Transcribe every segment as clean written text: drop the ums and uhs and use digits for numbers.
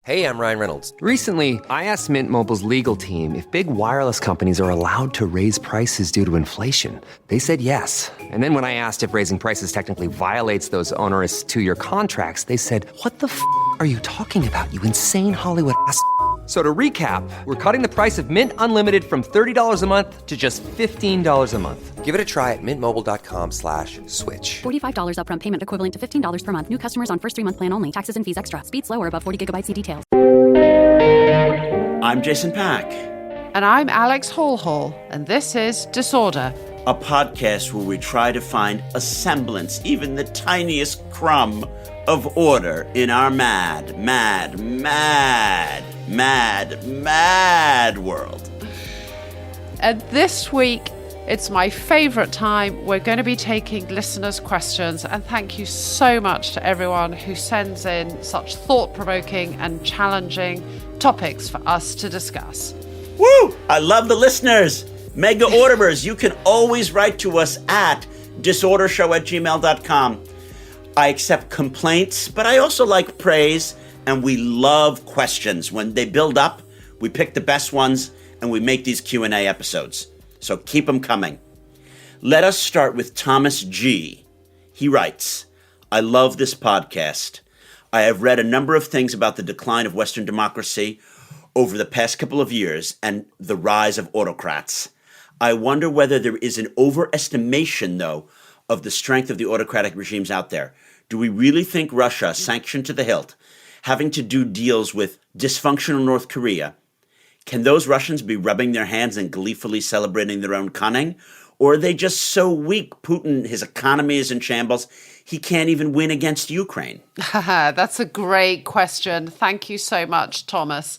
Hey, I'm Ryan Reynolds. Recently, I asked Mint Mobile's legal team if big wireless companies are allowed to raise prices due to inflation. They said yes. And then when I asked if raising prices technically violates those onerous two-year contracts, they said, "What the f*** are you talking about, you insane Hollywood ass?" So to recap, we're cutting the price of Mint Unlimited from $30 a month to just $15 a month. Give it a try at mintmobile.com/switch. $45 upfront payment equivalent to $15 per month. New customers on first 3-month plan only. Taxes and fees extra. Speed slower above 40 gigabytes. See details. I'm Jason Pack. And I'm Alex Hall, and this is Disorder, a podcast where we try to find a semblance, even the tiniest crumb of order in our mad world. And this week, it's my favourite time. We're going to be taking listeners' questions, and thank you so much to everyone who sends in such thought-provoking and challenging topics for us to discuss. Woo! I love the listeners. Mega orderers, you can always write to us at disordershow@gmail.com. I accept complaints, but I also like praise, and we love questions. When they build up, we pick the best ones, and we make these Q&A episodes. So keep them coming. Let us start with Thomas G. He writes, I love this podcast. I have read a number of things about the decline of Western democracy over the past couple of years and the rise of autocrats. I wonder whether there is an overestimation, though, of the strength of the autocratic regimes out there. Do we really think Russia, sanctioned to the hilt, having to do deals with dysfunctional North Korea, can those Russians be rubbing their hands and gleefully celebrating their own cunning? Or are they just so weak, Putin, his economy is in shambles, he can't even win against Ukraine? That's a great question. Thank you so much, Thomas.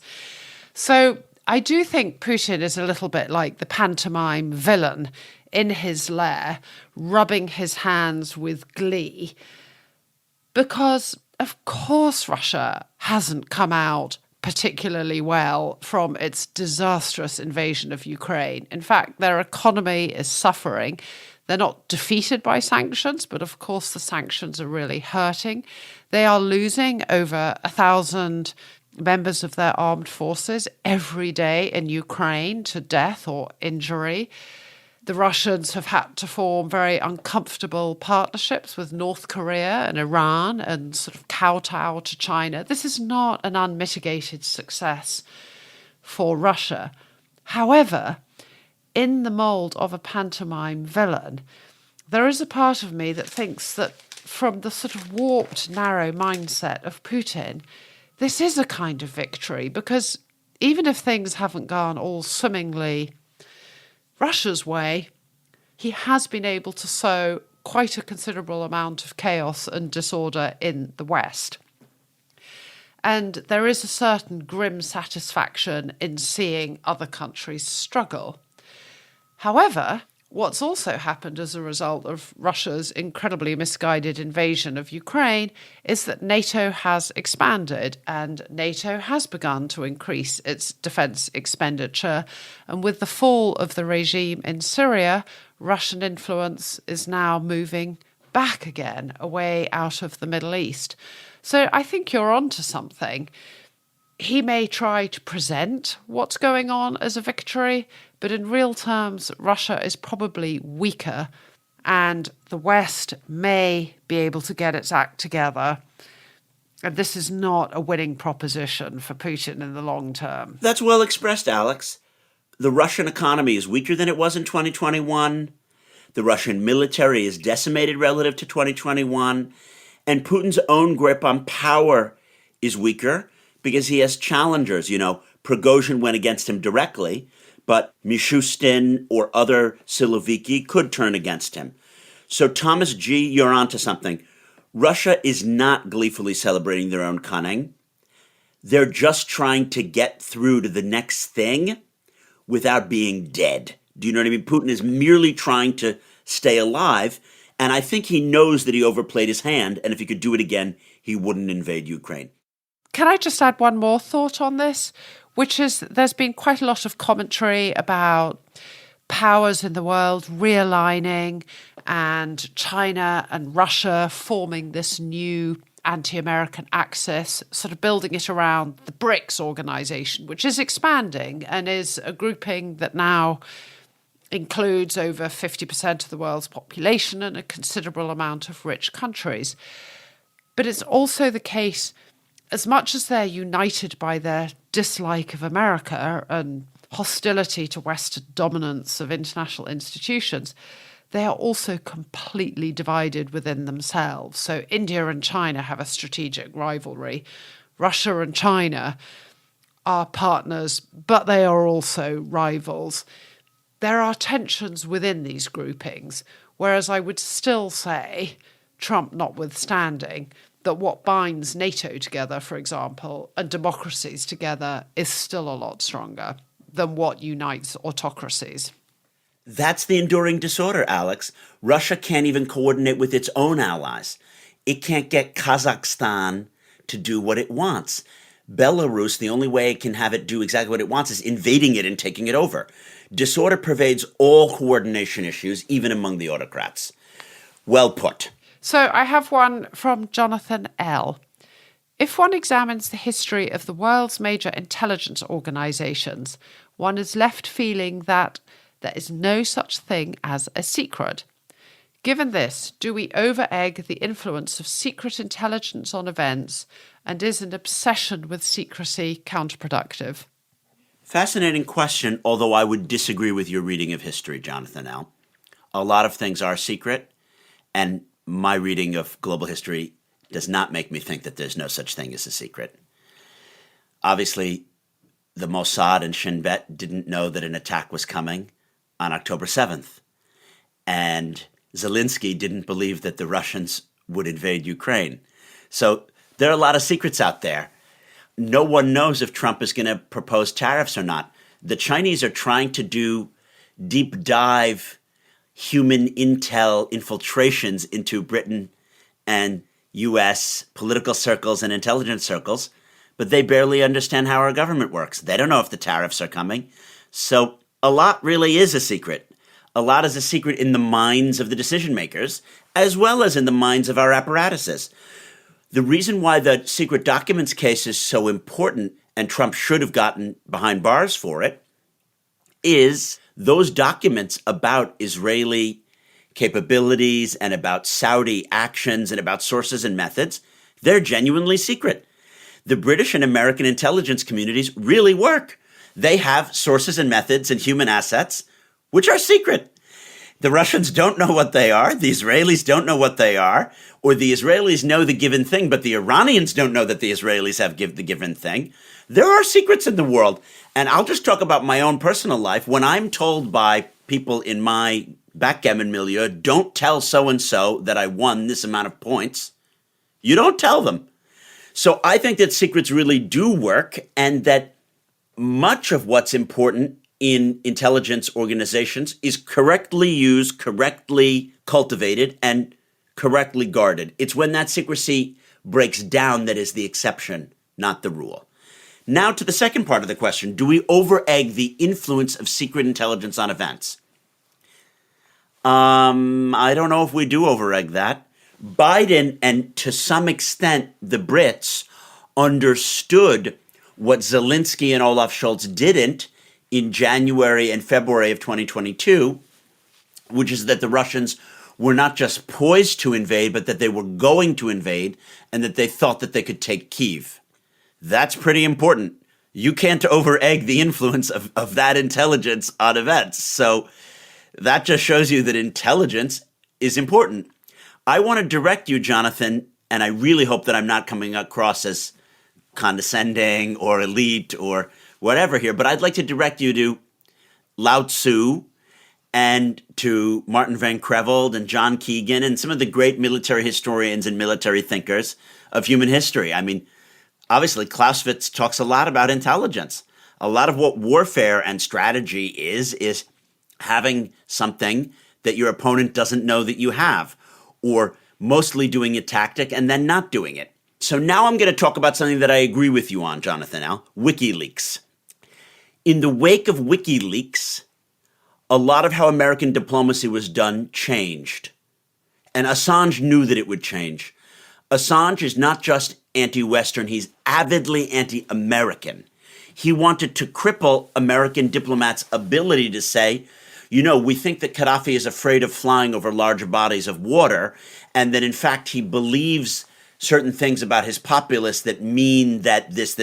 So I do think Putin is a little bit like the pantomime villain in his lair, rubbing his hands with glee. Because, of course, Russia hasn't come out particularly well from its disastrous invasion of Ukraine. In fact, their economy is suffering. They're not defeated by sanctions, but of course the sanctions are really hurting. They are losing over 1,000 members of their armed forces every day in Ukraine to death or injury. The Russians have had to form very uncomfortable partnerships with North Korea and Iran and sort of kowtow to China. This is not an unmitigated success for Russia. However, in the mould of a pantomime villain, there is a part of me that thinks that from the sort of warped, narrow mindset of Putin, this is a kind of victory, because even if things haven't gone all swimmingly Russia's way, he has been able to sow quite a considerable amount of chaos and disorder in the West. And there is a certain grim satisfaction in seeing other countries struggle. However, what's also happened as a result of Russia's incredibly misguided invasion of Ukraine is that NATO has expanded, and NATO has begun to increase its defence expenditure. And with the fall of the regime in Syria, Russian influence is now moving back again, away out of the Middle East. So I think you're onto something. He may try to present what's going on as a victory, but in real terms, Russia is probably weaker, and the West may be able to get its act together. And this is not a winning proposition for Putin in the long term. That's well expressed, Alex. The Russian economy is weaker than it was in 2021. The Russian military is decimated relative to 2021. And Putin's own grip on power is weaker because he has challengers. You know, Prigozhin went against him directly, but Mishustin or other Siloviki could turn against him. So Thomas G., you're onto something. Russia is not gleefully celebrating their own cunning. They're just trying to get through to the next thing without being dead. Do you know what I mean? Putin is merely trying to stay alive, and I think he knows that he overplayed his hand, and if he could do it again, he wouldn't invade Ukraine. Can I just add one more thought on this, which is there's been quite a lot of commentary about powers in the world realigning and China and Russia forming this new anti-American axis, sort of building it around the BRICS organization, which is expanding and is a grouping that now includes over 50% of the world's population and a considerable amount of rich countries. But it's also the case, as much as they're united by their dislike of America and hostility to Western dominance of international institutions, they are also completely divided within themselves. So India and China have a strategic rivalry. Russia and China are partners, but they are also rivals. There are tensions within these groupings, whereas I would still say, Trump notwithstanding, that what binds NATO together, for example, and democracies together is still a lot stronger than what unites autocracies. That's the enduring disorder, Alex. Russia can't even coordinate with its own allies. It can't get Kazakhstan to do what it wants. Belarus, the only way it can have it do exactly what it wants is invading it and taking it over. Disorder pervades all coordination issues, even among the autocrats. Well put. So I have one from Jonathan L. If one examines the history of the world's major intelligence organizations, one is left feeling that there is no such thing as a secret. Given this, do we over-egg the influence of secret intelligence on events, and is an obsession with secrecy counterproductive? Fascinating question, although I would disagree with your reading of history, Jonathan L. A lot of things are secret, and my reading of global history does not make me think that there's no such thing as a secret. Obviously, the Mossad and Shin Bet didn't know that an attack was coming on October 7th. And Zelensky didn't believe that the Russians would invade Ukraine. So there are a lot of secrets out there. No one knows if Trump is going to propose tariffs or not. The Chinese are trying to do deep dive human intel infiltrations into Britain and U.S. political circles and intelligence circles, but they barely understand how our government works. They don't know if the tariffs are coming. So a lot really is a secret. A lot is a secret in the minds of the decision makers, as well as in the minds of our apparatuses. The reason why the secret documents case is so important, and Trump should have gotten behind bars for it, is those documents about Israeli capabilities and about Saudi actions and about sources and methods, they're genuinely secret. The British and American intelligence communities really work. They have sources and methods and human assets which are secret. The Russians don't know what they are. The Israelis don't know what they are. Or the Israelis know the given thing, but the Iranians don't know that the Israelis have the given thing. There are secrets in the world. And I'll just talk about my own personal life. When I'm told by people in my backgammon milieu, don't tell so-and-so that I won this amount of points, you don't tell them. So I think that secrets really do work, and that much of what's important in intelligence organizations is correctly used, correctly cultivated, and correctly guarded. It's when that secrecy breaks down that is the exception, not the rule. Now to the second part of the question. Do we over-egg the influence of secret intelligence on events? I don't know if we do over-egg that. Biden, and to some extent the Brits, understood what Zelensky and Olaf Scholz didn't in January and February of 2022, which is that the Russians were not just poised to invade, but that they were going to invade, and that they thought that they could take Kyiv. That's pretty important. You can't over-egg the influence of that intelligence on events. So that just shows you that intelligence is important. I want to direct you, Jonathan, and I really hope that I'm not coming across as condescending or elite or whatever here, but I'd like to direct you to Lao Tzu and to Martin Van Creveld and John Keegan and some of the great military historians and military thinkers of human history. I mean, obviously, Clausewitz talks a lot about intelligence. A lot of what warfare and strategy is having something that your opponent doesn't know that you have, or mostly doing a tactic and then not doing it. So now I'm going to talk about something that I agree with you on, Jonathan L. WikiLeaks. In the wake of WikiLeaks, a lot of how American diplomacy was done changed. And Assange knew that it would change. Assange is not just anti-Western, he's avidly anti-American. He wanted to cripple American diplomats' ability to say, we think that Gaddafi is afraid of flying over large bodies of water, and that in fact he believes certain things about his populace that mean that this,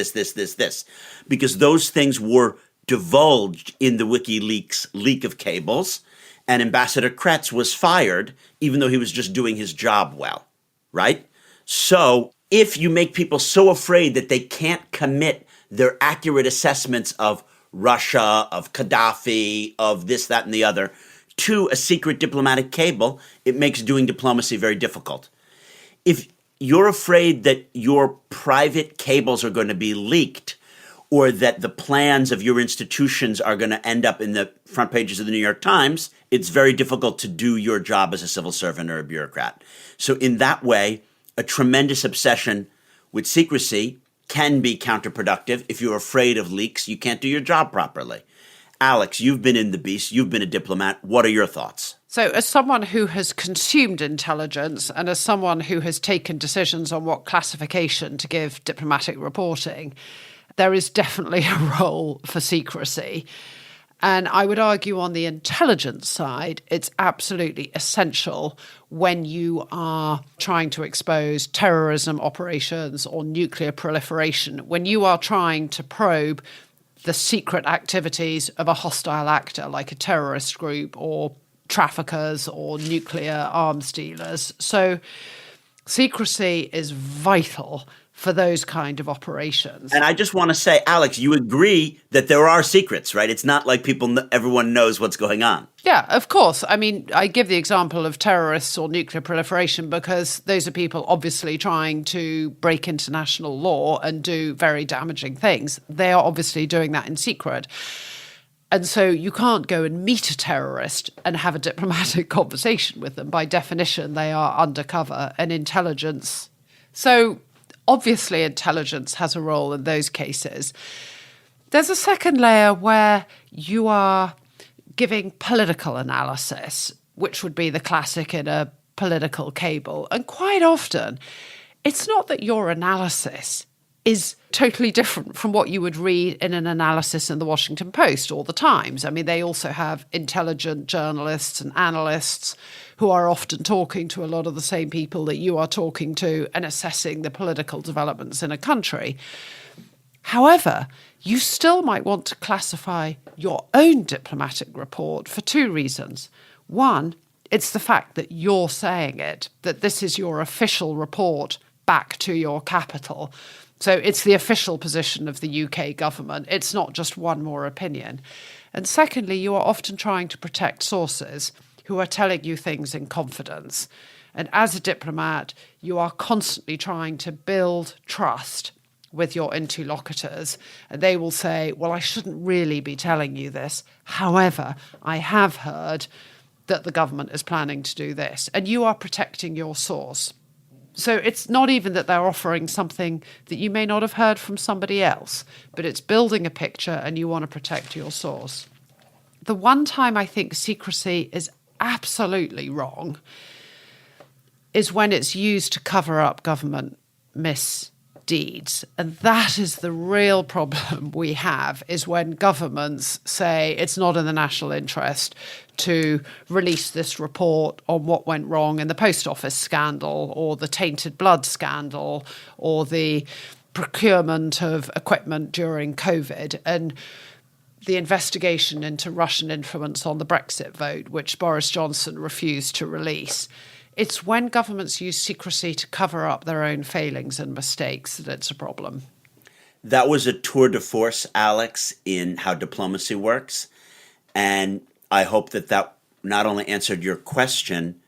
because those things were divulged in the WikiLeaks leak of cables, and Ambassador Kretz was fired, even though he was just doing his job well, right? So if you make people so afraid that they can't commit their accurate assessments of Russia, of Gaddafi, of this, that, and the other to a secret diplomatic cable, it makes doing diplomacy very difficult. If you're afraid that your private cables are going to be leaked, or that the plans of your institutions are going to end up in the front pages of the New York Times, it's very difficult to do your job as a civil servant or a bureaucrat. So in that way, a tremendous obsession with secrecy can be counterproductive. If you're afraid of leaks, you can't do your job properly. Alex, you've been in the beast. You've been a diplomat. What are your thoughts? So as someone who has consumed intelligence and as someone who has taken decisions on what classification to give diplomatic reporting, there is definitely a role for secrecy. And I would argue on the intelligence side, it's absolutely essential when you are trying to expose terrorism operations or nuclear proliferation, when you are trying to probe the secret activities of a hostile actor like a terrorist group or traffickers or nuclear arms dealers. So secrecy is vital for those kind of operations. And I just want to say, Alex, you agree that there are secrets, right? It's not like everyone knows what's going on. Yeah, of course. I mean, I give the example of terrorists or nuclear proliferation because those are people obviously trying to break international law and do very damaging things. They are obviously doing that in secret. And so you can't go and meet a terrorist and have a diplomatic conversation with them. By definition, they are undercover and intelligence. So obviously, intelligence has a role in those cases. There's a second layer where you are giving political analysis, which would be the classic in a political cable. And quite often, it's not that your analysis is totally different from what you would read in an analysis in the Washington Post or the Times. I mean, they also have intelligent journalists and analysts who are often talking to a lot of the same people that you are talking to and assessing the political developments in a country. However, you still might want to classify your own diplomatic report for two reasons. One, it's the fact that you're saying it, that this is your official report back to your capital. So it's the official position of the UK government. It's not just one more opinion. And secondly, you are often trying to protect sources who are telling you things in confidence. And as a diplomat, you are constantly trying to build trust with your interlocutors. And they will say, well, I shouldn't really be telling you this. However, I have heard that the government is planning to do this. And you are protecting your source. So it's not even that they're offering something that you may not have heard from somebody else, but it's building a picture and you want to protect your source. The one time I think secrecy is absolutely wrong is when it's used to cover up government misdeeds. And that is the real problem we have, is when governments say it's not in the national interest to release this report on what went wrong in the post office scandal or the tainted blood scandal or the procurement of equipment during COVID and the investigation into Russian influence on the Brexit vote, which Boris Johnson refused to release. It's when governments use secrecy to cover up their own failings and mistakes that it's a problem. That was a tour de force, Alex, in how diplomacy works. And I hope that not only answered your question,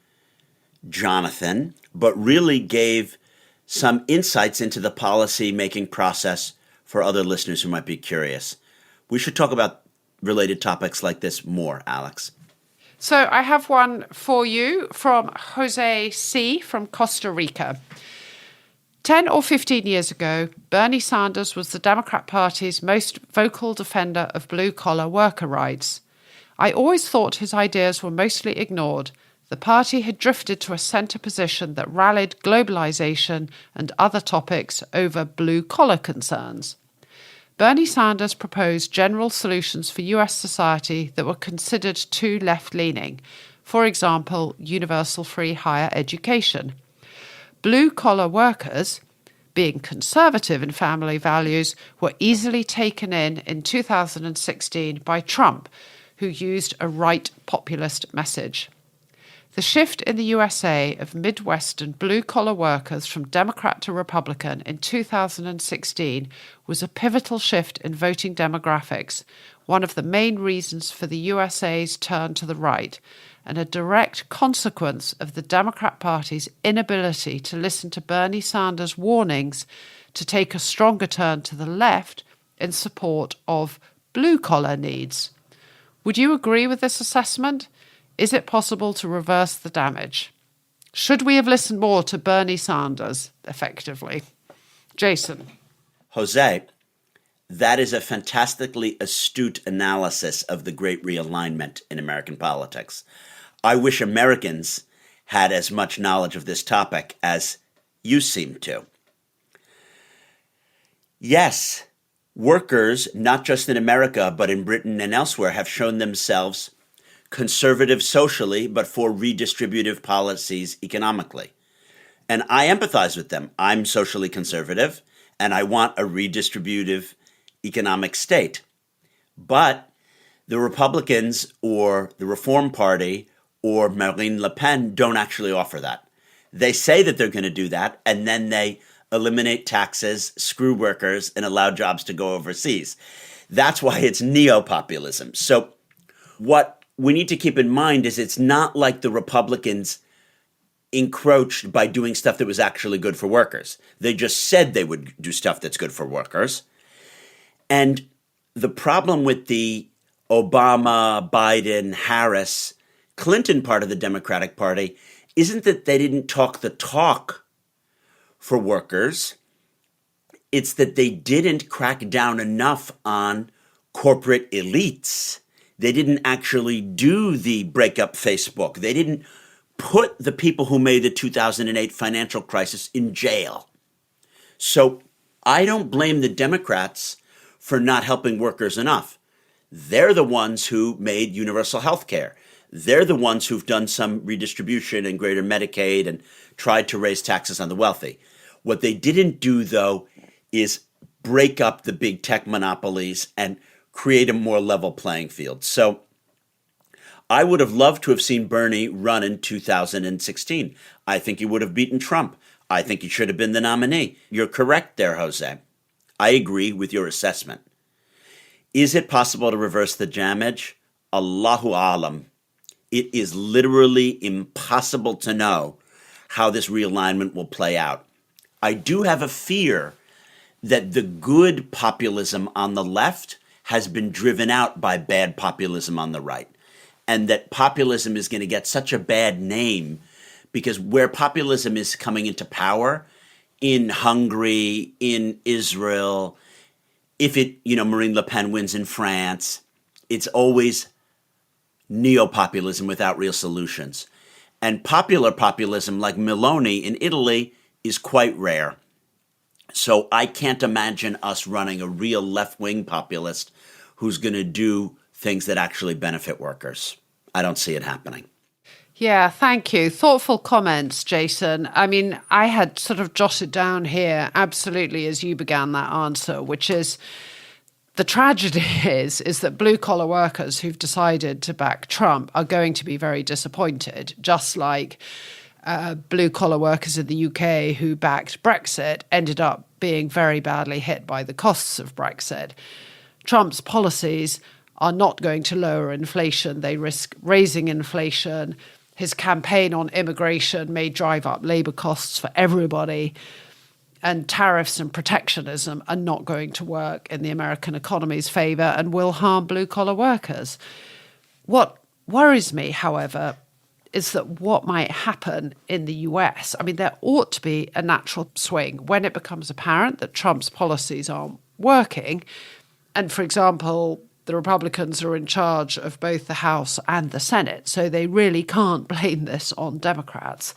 Jonathan, but really gave some insights into the policy-making process for other listeners who might be curious. We should talk about related topics like this more, Alex. So I have one for you from Jose C. from Costa Rica. 10 or 15 years ago, Bernie Sanders was the Democrat Party's most vocal defender of blue-collar worker rights. I always thought his ideas were mostly ignored. The party had drifted to a centre position that rallied globalisation and other topics over blue-collar concerns. Bernie Sanders proposed general solutions for US society that were considered too left-leaning, for example, universal free higher education. Blue-collar workers, being conservative in family values, were easily taken in 2016 by Trump, who used a right populist message. The shift in the USA of Midwestern blue-collar workers from Democrat to Republican in 2016 was a pivotal shift in voting demographics, one of the main reasons for the USA's turn to the right, and a direct consequence of the Democrat Party's inability to listen to Bernie Sanders' warnings to take a stronger turn to the left in support of blue-collar needs. Would you agree with this assessment? Is it possible to reverse the damage? Should we have listened more to Bernie Sanders, effectively? Jason. Jose, that is a fantastically astute analysis of the great realignment in American politics. I wish Americans had as much knowledge of this topic as you seem to. Yes, workers, not just in America, but in Britain and elsewhere, have shown themselves conservative socially, but for redistributive policies economically. And I empathize with them. I'm socially conservative, and I want a redistributive economic state. But the Republicans or the Reform Party or Marine Le Pen don't actually offer that. They say that they're going to do that, and then they eliminate taxes, screw workers, and allow jobs to go overseas. That's why it's neo-populism. So what we need to keep in mind is it's not like the Republicans encroached by doing stuff that was actually good for workers. They just said they would do stuff that's good for workers. And the problem with the Obama, Biden, Harris, Clinton part of the Democratic Party isn't that they didn't talk the talk for workers. It's that they didn't crack down enough on corporate elites. They didn't actually do the break up Facebook. They didn't put the people who made the 2008 financial crisis in jail. So I don't blame the Democrats for not helping workers enough. They're the ones who made universal health care. They're the ones who've done some redistribution and greater Medicaid and tried to raise taxes on the wealthy. What they didn't do, though, is break up the big tech monopolies and create a more level playing field. So I would have loved to have seen Bernie run in 2016. I think he would have beaten Trump. I think he should have been the nominee. You're correct there, Jose. I agree with your assessment. Is it possible to reverse the damage? Allahu alam. It is literally impossible to know how this realignment will play out. I do have a fear that the good populism on the left has been driven out by bad populism on the right, and that populism is going to get such a bad name because where populism is coming into power, in Hungary, in Israel, if Marine Le Pen wins in France, it's always neo-populism without real solutions. And popular populism like Meloni in Italy is quite rare. So I can't imagine us running a real left-wing populist who's going to do things that actually benefit workers. I don't see it happening. Yeah, thank you. Thoughtful comments, Jason. I mean, I had sort of jotted down here, absolutely, as you began that answer, which is the tragedy is that blue-collar workers who've decided to back Trump are going to be very disappointed, just like blue-collar workers in the UK who backed Brexit ended up being very badly hit by the costs of Brexit. Trump's policies are not going to lower inflation. They risk raising inflation. His campaign on immigration may drive up labor costs for everybody. And tariffs and protectionism are not going to work in the American economy's favor and will harm blue-collar workers. What worries me, however, is that what might happen in the US, I mean, there ought to be a natural swing when it becomes apparent that Trump's policies aren't working. And, for example, the Republicans are in charge of both the House and the Senate, so they really can't blame this on Democrats.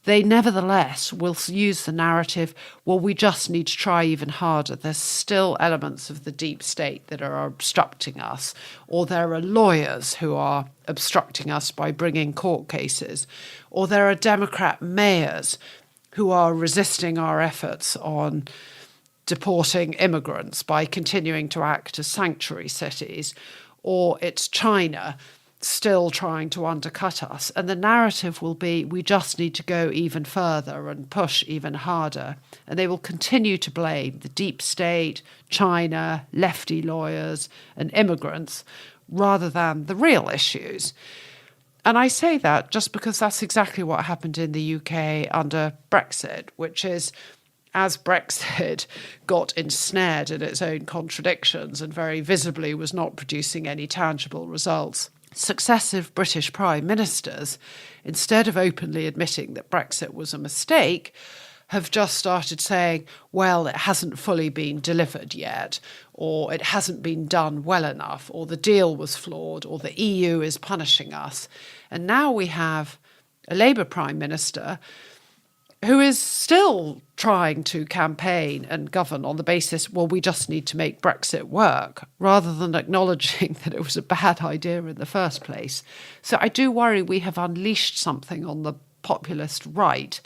They nevertheless will use the narrative, well, we just need to try even harder. There's still elements of the deep state that are obstructing us, or there are lawyers who are obstructing us by bringing court cases, or there are Democrat mayors who are resisting our efforts on deporting immigrants by continuing to act as sanctuary cities, or it's China still trying to undercut us. And the narrative will be, we just need to go even further and push even harder. And they will continue to blame the deep state, China, lefty lawyers, and immigrants, rather than the real issues. And I say that just because that's exactly what happened in the UK under Brexit, which is, as Brexit got ensnared in its own contradictions and very visibly was not producing any tangible results, successive British prime ministers, instead of openly admitting that Brexit was a mistake, have just started saying, well, it hasn't fully been delivered yet, or it hasn't been done well enough, or the deal was flawed, or the EU is punishing us. And now we have a Labour prime minister who is still trying to campaign and govern on the basis, well, we just need to make Brexit work, rather than acknowledging that it was a bad idea in the first place. So I do worry we have unleashed something on the populist right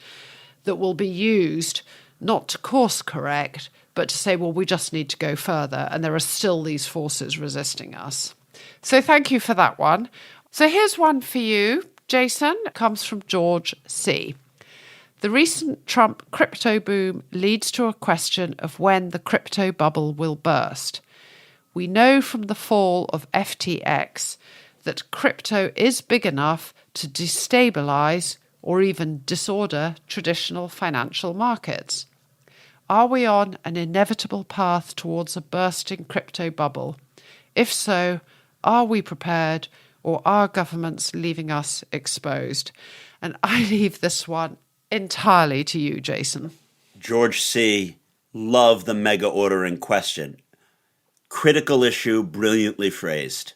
that will be used not to course correct, but to say, well, we just need to go further, and there are still these forces resisting us. So thank you for that one. So here's one for you, Jason. It comes from George C. The recent Trump crypto boom leads to a question of when the crypto bubble will burst. We know from the fall of FTX that crypto is big enough to destabilize or even disorder traditional financial markets. Are we on an inevitable path towards a bursting crypto bubble? If so, are we prepared, or are governments leaving us exposed? And I leave this one entirely to you, Jason. George C., love the mega order in question. Critical issue, brilliantly phrased.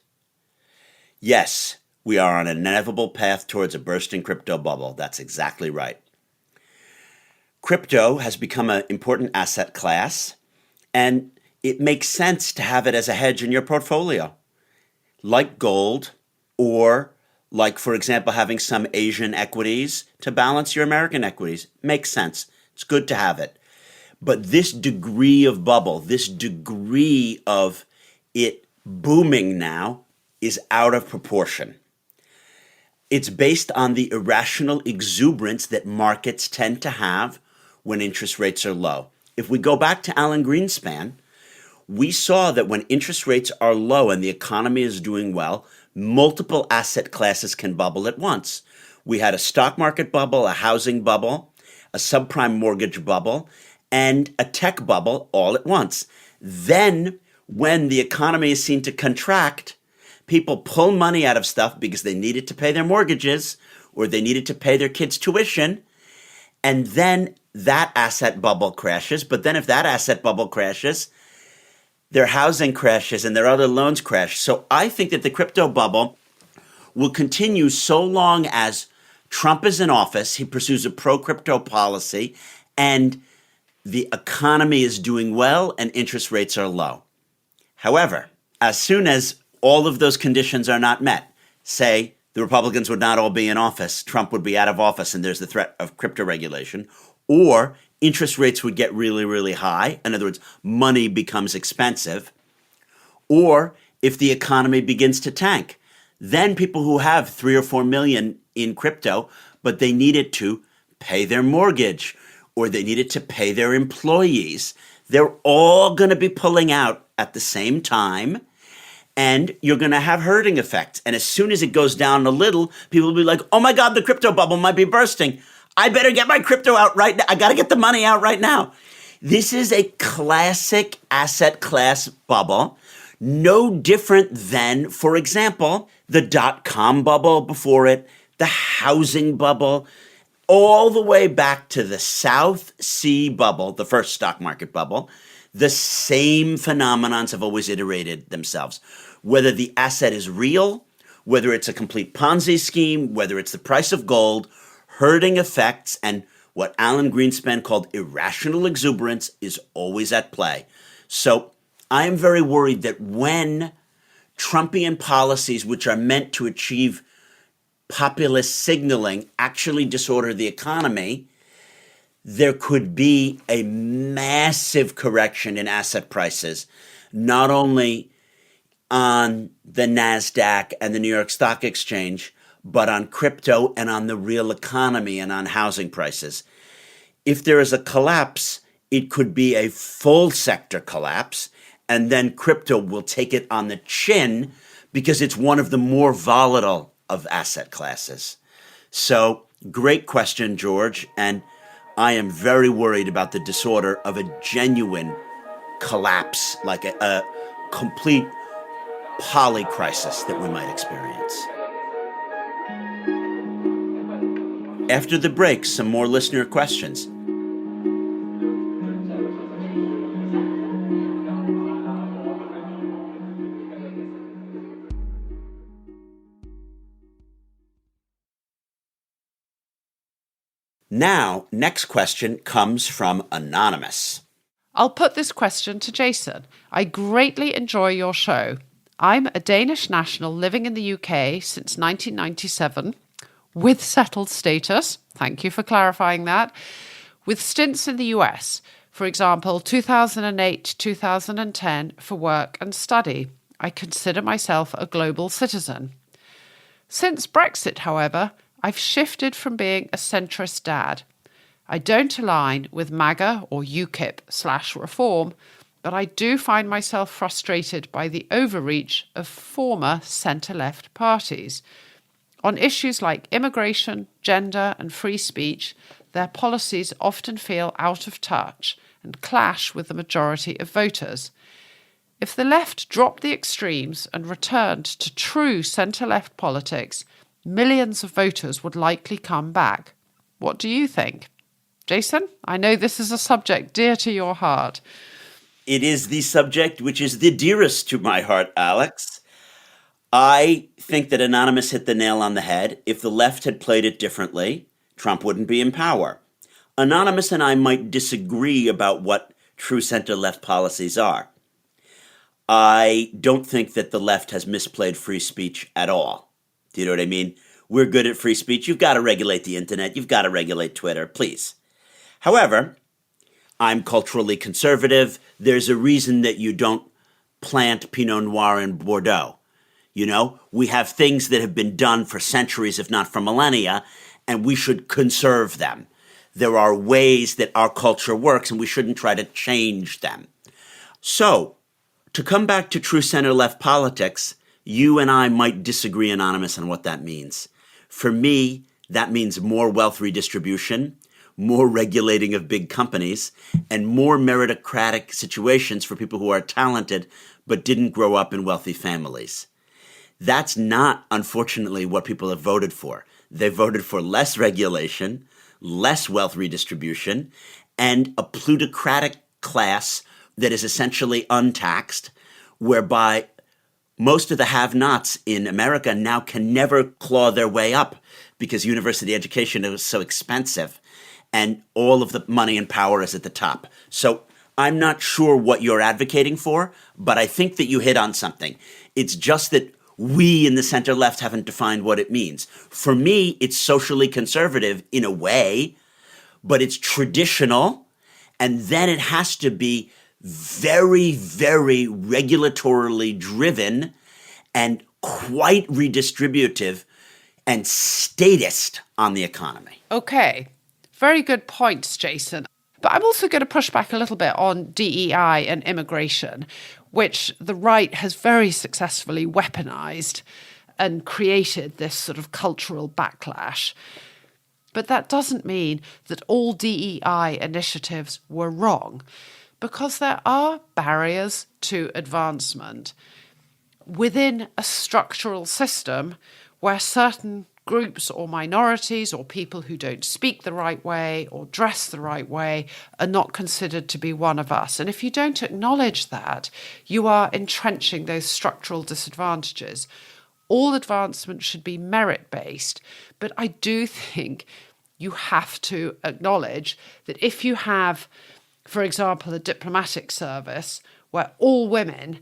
Yes, we are on an inevitable path towards a bursting crypto bubble. That's exactly right. Crypto has become an important asset class, and it makes sense to have it as a hedge in your portfolio, like gold, or like, for example, having some Asian equities to balance your American equities. Makes sense. It's good to have it. But this degree of bubble, this degree of it booming now, is out of proportion. It's based on the irrational exuberance that markets tend to have when interest rates are low. If we go back to Alan Greenspan, we saw that when interest rates are low and the economy is doing well, multiple asset classes can bubble at once. We had a stock market bubble, a housing bubble, a subprime mortgage bubble, and a tech bubble all at once. Then, when the economy is seen to contract, people pull money out of stuff because they needed to pay their mortgages or they needed to pay their kids' tuition, and then that asset bubble crashes. But then if that asset bubble crashes, their housing crashes and their other loans crash. So I think that the crypto bubble will continue so long as Trump is in office, he pursues a pro-crypto policy, and the economy is doing well and interest rates are low. However, as soon as all of those conditions are not met, say the Republicans would not all be in office, Trump would be out of office, and there's the threat of crypto regulation, or interest rates would get really, really high. In other words, money becomes expensive. Or if the economy begins to tank, then people who have 3 or 4 million in crypto, but they needed to pay their mortgage or they needed to pay their employees, they're all going to be pulling out at the same time. And you're going to have herding effects. And as soon as it goes down a little, people will be like, oh my God, the crypto bubble might be bursting. I better get my crypto out right now. I got to get the money out right now. This is a classic asset class bubble, no different than, for example, the dot-com bubble before it, the housing bubble, all the way back to the South Sea bubble, the first stock market bubble, The same phenomenons have always iterated themselves. Whether the asset is real, whether it's a complete Ponzi scheme, whether it's the price of gold, herding effects, and what Alan Greenspan called irrational exuberance is always at play. So I am very worried that when Trumpian policies, which are meant to achieve populist signaling, actually disorder the economy, there could be a massive correction in asset prices, not only on the NASDAQ and the New York Stock Exchange, but on crypto and on the real economy and on housing prices. If there is a collapse, it could be a full sector collapse, and then crypto will take it on the chin because it's one of the more volatile of asset classes. So, great question, George, and I am very worried about the disorder of a genuine collapse, like a complete polycrisis that we might experience. After the break, some more listener questions. Now, next question comes from Anonymous. I'll put this question to Jason. I greatly enjoy your show. I'm a Danish national living in the UK since 1997 with settled status. Thank you for clarifying that. With stints in the US, for example, 2008 to 2010 for work and study. I consider myself a global citizen. Since Brexit, however, I've shifted from being a centrist dad. I don't align with MAGA or UKIP/reform, but I do find myself frustrated by the overreach of former centre-left parties. On issues like immigration, gender and free speech, their policies often feel out of touch and clash with the majority of voters. If the left dropped the extremes and returned to true centre-left politics, millions of voters would likely come back. What do you think? Jason, I know this is a subject dear to your heart. It is the subject which is the dearest to my heart, Alex. I think that Anonymous hit the nail on the head. If the left had played it differently, Trump wouldn't be in power. Anonymous and I might disagree about what true center-left policies are. I don't think that the left has misplayed free speech at all. Do you know what I mean? We're good at free speech. You've got to regulate the internet. You've got to regulate Twitter, please. However, I'm culturally conservative. There's a reason that you don't plant Pinot Noir in Bordeaux. You know, we have things that have been done for centuries, if not for millennia, and we should conserve them. There are ways that our culture works, and we shouldn't try to change them. So, to come back to true center-left politics, you and I might disagree, Anonymous, on what that means. For me, that means more wealth redistribution, more regulating of big companies, and more meritocratic situations for people who are talented but didn't grow up in wealthy families. That's not, unfortunately, what people have voted for. They voted for less regulation, less wealth redistribution, and a plutocratic class that is essentially untaxed, whereby most of the have-nots in America now can never claw their way up because university education is so expensive and all of the money and power is at the top. So I'm not sure what you're advocating for, but I think that you hit on something. It's just that we in the center-left haven't defined what it means. For me, it's socially conservative in a way, but it's traditional, and then it has to be very, very regulatorily driven and quite redistributive and statist on the economy. Okay, very good points, Jason. But I'm also going to push back a little bit on DEI and immigration, which the right has very successfully weaponized and created this sort of cultural backlash. But that doesn't mean that all DEI initiatives were wrong, because there are barriers to advancement within a structural system where certain groups or minorities or people who don't speak the right way or dress the right way are not considered to be one of us. And if you don't acknowledge that, you are entrenching those structural disadvantages. All advancement should be merit-based, but I do think you have to acknowledge that if you have, for example, a diplomatic service where all women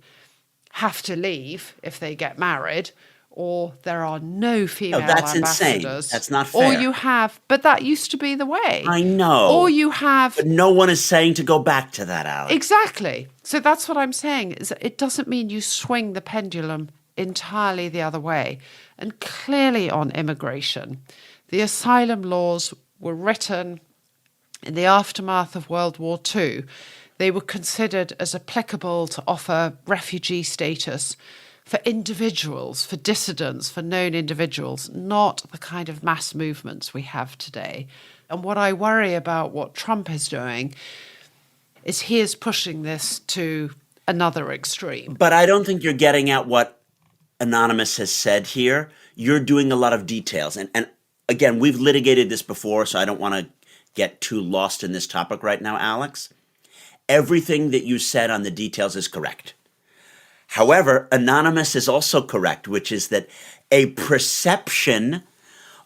have to leave if they get married, or there are no female that's ambassadors. Insane. That's not fair. Or you have, but that used to be the way. I know. Or you have... But no one is saying to go back to that, Alex. Exactly. So that's what I'm saying, is that it doesn't mean you swing the pendulum entirely the other way. And clearly on immigration, the asylum laws were written in the aftermath of World War II. They were considered as applicable to offer refugee status for individuals, for dissidents, for known individuals, not the kind of mass movements we have today. And what I worry about what Trump is doing is he is pushing this to another extreme. But I don't think you're getting at what Anonymous has said here. You're doing a lot of details. And again, we've litigated this before, so I don't want to get too lost in this topic right now, Alex. Everything that you said on the details is correct. However, Anonymous is also correct, which is that a perception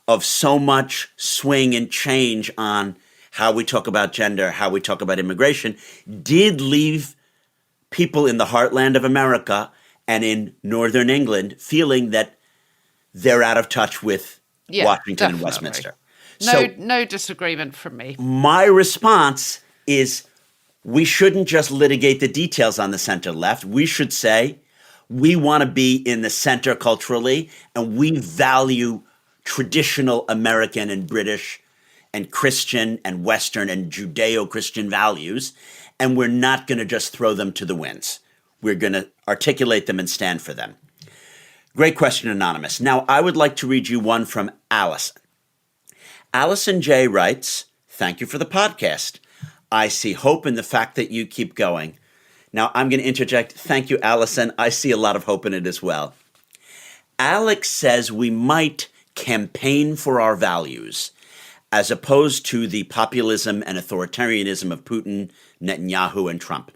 of so much swing and change on how we talk about gender, how we talk about immigration, did leave people in the heartland of America and in Northern England feeling that they're out of touch with Washington definitely. and Westminster. No disagreement from me. My response is we shouldn't just litigate the details on the center left. We should say we want to be in the center culturally, and we value traditional American and British and Christian and Western and Judeo-Christian values, and we're not going to just throw them to the winds. We're going to articulate them and stand for them. Great question, Anonymous. Now, I would like to read you one from Allison. Allison J. writes, "Thank you for the podcast. I see hope in the fact that you keep going." Now, I'm going to interject. Thank you, Allison. I see a lot of hope in it as well. Alex says we might campaign for our values as opposed to the populism and authoritarianism of Putin, Netanyahu, and Trump.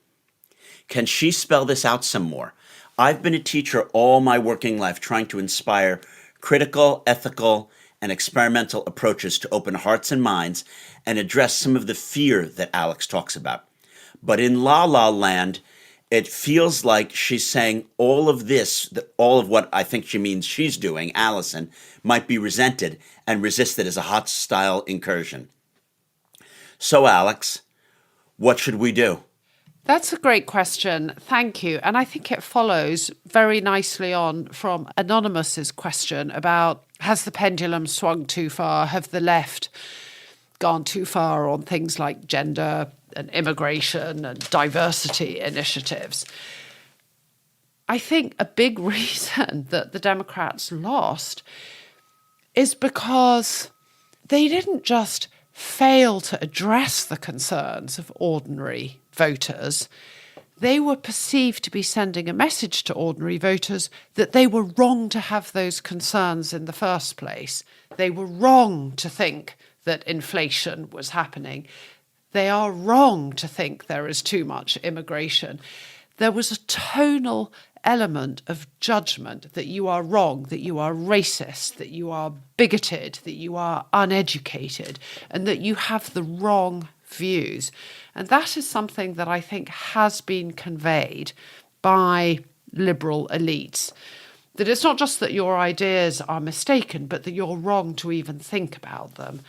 Can she spell this out some more? I've been a teacher all my working life trying to inspire critical, ethical, and experimental approaches to open hearts and minds and address some of the fear that Alex talks about. But in La La Land, it feels like she's saying all of this, all of what I think she means she's doing, Allison, might be resented and resisted as a hostile incursion. So, Alex, what should we do? That's a great question. Thank you. And I think it follows very nicely on from Anonymous's question about, has the pendulum swung too far? Have the left gone too far on things like gender and immigration and diversity initiatives? I think a big reason that the Democrats lost is because they didn't just fail to address the concerns of ordinary voters. They were perceived to be sending a message to ordinary voters that they were wrong to have those concerns in the first place. They were wrong to think that inflation was happening. They are wrong to think there is too much immigration. There was a tonal element of judgment that you are wrong, that you are racist, that you are bigoted, that you are uneducated, and that you have the wrong views. And that is something that I think has been conveyed by liberal elites. That it's not just that your ideas are mistaken, but that you're wrong to even think about them.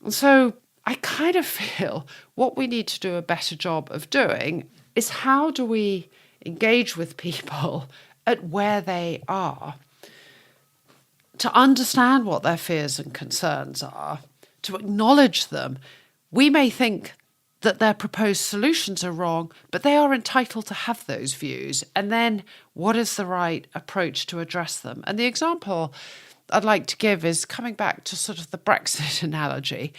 And so I kind of feel what we need to do a better job of doing is how do we engage with people at where they are, to understand what their fears and concerns are, to acknowledge them. We may think that their proposed solutions are wrong, but they are entitled to have those views. And then what is the right approach to address them? And the example I'd like to give is coming back to sort of the Brexit analogy.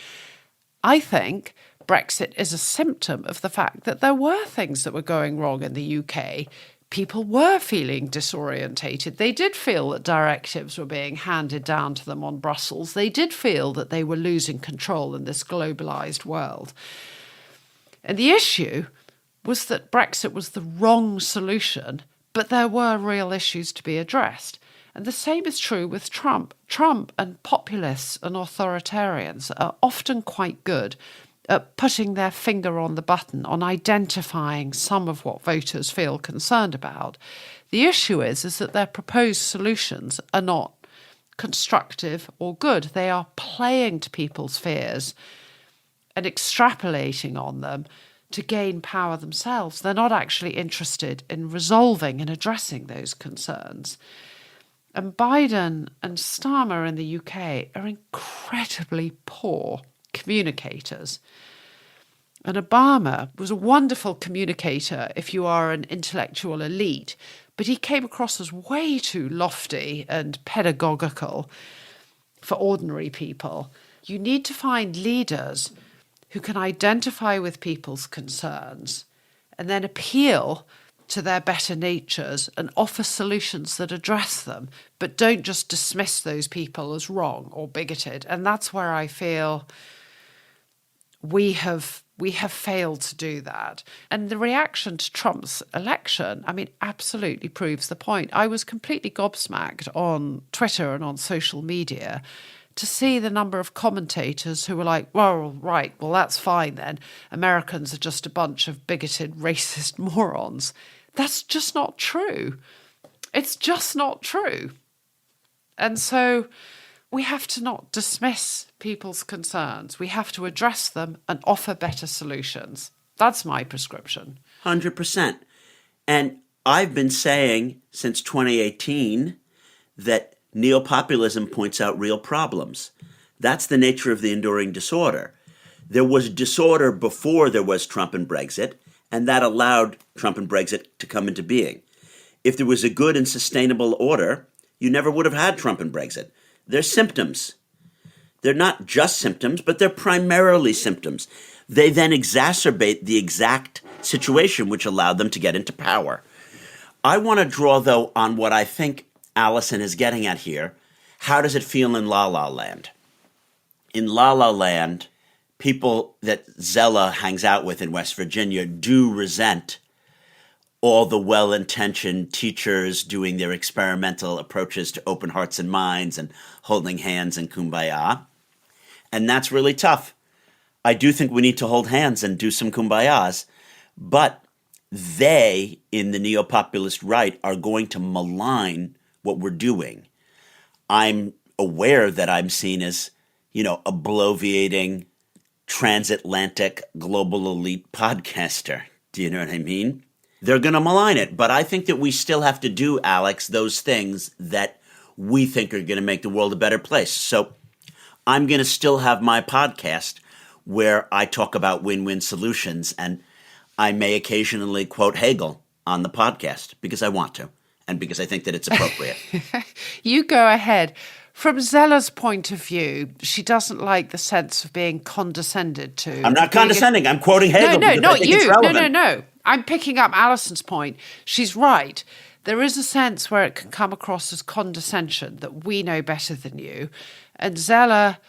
I think Brexit is a symptom of the fact that there were things that were going wrong in the UK people were feeling disorientated. They did feel that directives were being handed down to them on Brussels. They did feel that they were losing control in this globalized world. And the issue was that Brexit was the wrong solution, but there were real issues to be addressed. And the same is true with Trump. Trump and populists and authoritarians are often quite good at putting their finger on the button, on identifying some of what voters feel concerned about. The issue is that their proposed solutions are not constructive or good. They are playing to people's fears and extrapolating on them to gain power themselves. They're not actually interested in resolving and addressing those concerns. And Biden and Starmer in the UK are incredibly poor communicators. And Obama was a wonderful communicator if you are an intellectual elite, but he came across as way too lofty and pedagogical for ordinary people. You need to find leaders who can identify with people's concerns and then appeal to their better natures and offer solutions that address them, but don't just dismiss those people as wrong or bigoted. And that's where I feel we have failed to do that. And the reaction to Trump's election, absolutely proves the point. I was completely gobsmacked on Twitter and on social media to see the number of commentators who were like, well, right, well, that's fine then. Americans are just a bunch of bigoted, racist morons. That's just not true. It's just not true. And so we have to not dismiss people's concerns. We have to address them and offer better solutions. That's my prescription. 100%. And I've been saying since 2018 that neopopulism points out real problems. That's the nature of the enduring disorder. There was disorder before there was Trump and Brexit, and that allowed Trump and Brexit to come into being. If there was a good and sustainable order, you never would have had Trump and Brexit. They're symptoms. They're not just symptoms, but they're primarily symptoms. They then exacerbate the exact situation which allowed them to get into power. I want to draw, though, on what I think Allison is getting at here. How does it feel in La La Land? In La La Land, people that Zella hangs out with in West Virginia do resent all the well-intentioned teachers doing their experimental approaches to open hearts and minds and holding hands and kumbaya. And that's really tough. I do think we need to hold hands and do some kumbayas, but they, in the neo-populist right, are going to malign what we're doing. I'm aware that I'm seen as, a bloviating, transatlantic, global elite podcaster. Do you know what I mean? They're going to malign it, but I think that we still have to do, Alex, those things that we think are going to make the world a better place. So I'm going to still have my podcast where I talk about win-win solutions, and I may occasionally quote Hegel on the podcast because I want to and because I think that it's appropriate. You go ahead. From Zella's point of view, she doesn't like the sense of being condescended to. I'm not condescending. I'm quoting Hegel. No, not you. No. I'm picking up Alison's point. She's right. There is a sense where it can come across as condescension, that we know better than you. And Zella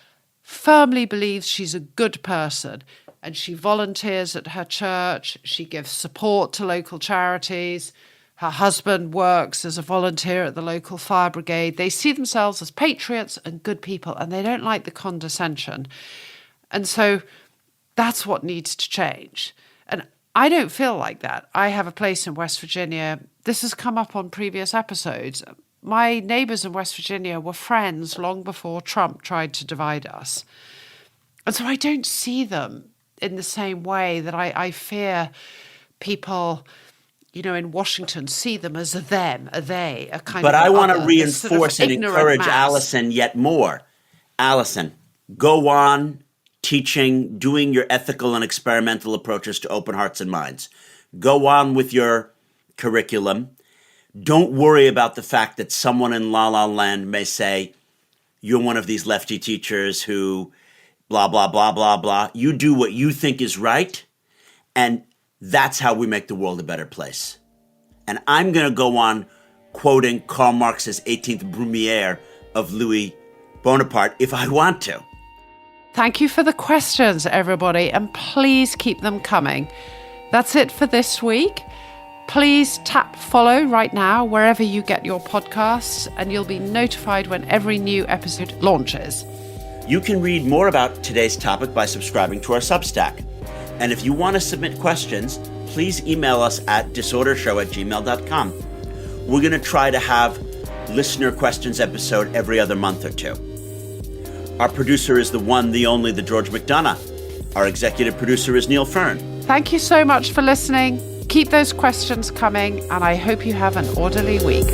firmly believes she's a good person, and she volunteers at her church. She gives support to local charities. Her husband works as a volunteer at the local fire brigade. They see themselves as patriots and good people, and they don't like the condescension. And so that's what needs to change. And I don't feel like that. I have a place in West Virginia. This has come up on previous episodes. My neighbours in West Virginia were friends long before Trump tried to divide us. And so I don't see them in the same way that I fear people, in Washington see them as a them, a they, a kind But of I want to other, reinforce sort of and encourage mass. Allison yet more. Allison, go on teaching, doing your ethical and experimental approaches to open hearts and minds. Go on with your curriculum. Don't worry about the fact that someone in La La Land may say, you're one of these lefty teachers who blah, blah, blah, blah, blah. You do what you think is right, and that's how we make the world a better place. And I'm going to go on quoting Karl Marx's 18th Brumaire of Louis Bonaparte if I want to. Thank you for the questions, everybody, and please keep them coming. That's it for this week. Please tap follow right now wherever you get your podcasts, and you'll be notified when every new episode launches. You can read more about today's topic by subscribing to our Substack. And if you want to submit questions, please email us at disordershow@gmail.com. We're going to try to have listener questions episode every other month or two. Our producer is the one, the only, the George McDonagh. Our executive producer is Neil Fern. Thank you so much for listening. Keep those questions coming, and I hope you have an orderly week.